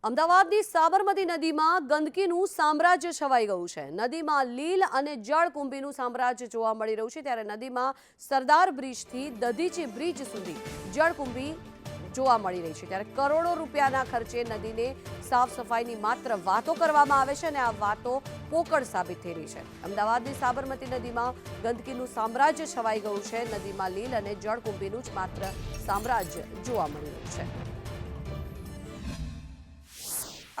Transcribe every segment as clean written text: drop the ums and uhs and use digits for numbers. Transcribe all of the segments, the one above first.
અમદાવાદની સાબરમતી નદીમાં ગંદકીનું સામ્રાજ્ય છવાઈ ગયું છે। નદીમાં લીલ અને જળકુંભીનું સામ્રાજ્ય જોવા મળી રહ્યું છે, ત્યારે નદીમાં સરદાર બ્રિજથી દધીચી બ્રિજ સુધી જળકુંભી જોવા મળી રહી છે। ત્યારે કરોડો રૂપિયાના ખર્ચે નદીને સાફ સફાઈની માત્ર વાતો કરવામાં આવે છે અને આ વાતો પોકળ સાબિત થઈ રહી છે। અમદાવાદની સાબરમતી નદીમાં ગંદકીનું સામ્રાજ્ય છવાઈ ગયું છે। નદીમાં લીલ અને જળકુંભીનું જ માત્ર સામ્રાજ્ય જોવા મળી રહ્યું છે।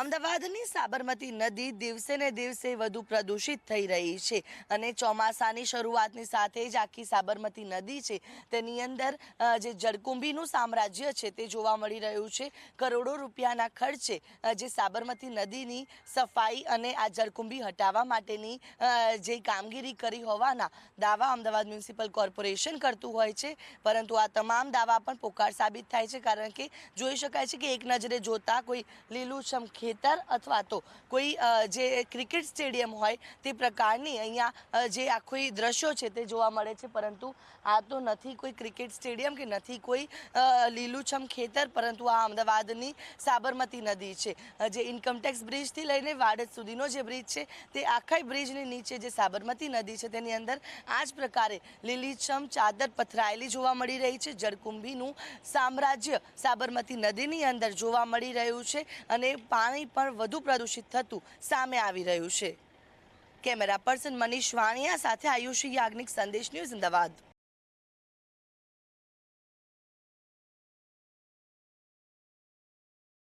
અમદાવાદની સાબરમતી નદી દિવસે ને દિવસે વધુ પ્રદૂષિત થઈ રહી છે અને ચોમાસાની શરૂઆતની સાથે જ આખી સાબરમતી નદી છે તેની અંદર જે જળકુંભીનું સામ્રાજ્ય છે તે જોવા મળી રહ્યું છે। કરોડો રૂપિયાના ખર્ચે જે સાબરમતી નદીની સફાઈ અને આ જળકુંભી હટાવવા માટેની જે કામગીરી કરી હોવાના દાવા અમદાવાદ મ્યુનિસિપલ કોર્પોરેશન કરતું હોય છે, પરંતુ આ તમામ દાવા પણ પોકાર સાબિત થાય છે, કારણ કે જોઈ શકાય છે કે એક નજરે જોતા કોઈ લીલુંછમ ખેતર અથવા તો કોઈ જે ક્રિકેટ સ્ટેડિયમ હોય તે પ્રકારની અહીંયા જે આખું દ્રશ્યો છે તે જોવા મળે છે, પરંતુ આ તો નથી કોઈ ક્રિકેટ સ્ટેડિયમ કે નથી કોઈ લીલુંછમ ખેતર, પરંતુ આ અમદાવાદની સાબરમતી નદી છે। જે ઇન્કમટેક્સ બ્રિજથી લઈને વાડજ સુધીનો જે બ્રિજ છે તે આખા બ્રિજની નીચે જે સાબરમતી નદી છે તેની અંદર આ જ પ્રકારે લીલીછમ ચાદર પથરાયેલી જોવા મળી રહી છે। જળકુંભીનું સામ્રાજ્ય સાબરમતી નદીની અંદર જોવા મળી રહ્યું છે અને પાણી પણ વધુ પ્રદૂષિત થતું સામે આવી રહ્યું છે। કેમેરા પર્સન મનીષ વાણિયા સાથે આયુષી યાજ્ઞિક, સંદેશ ન્યૂઝ, અમદાવાદ।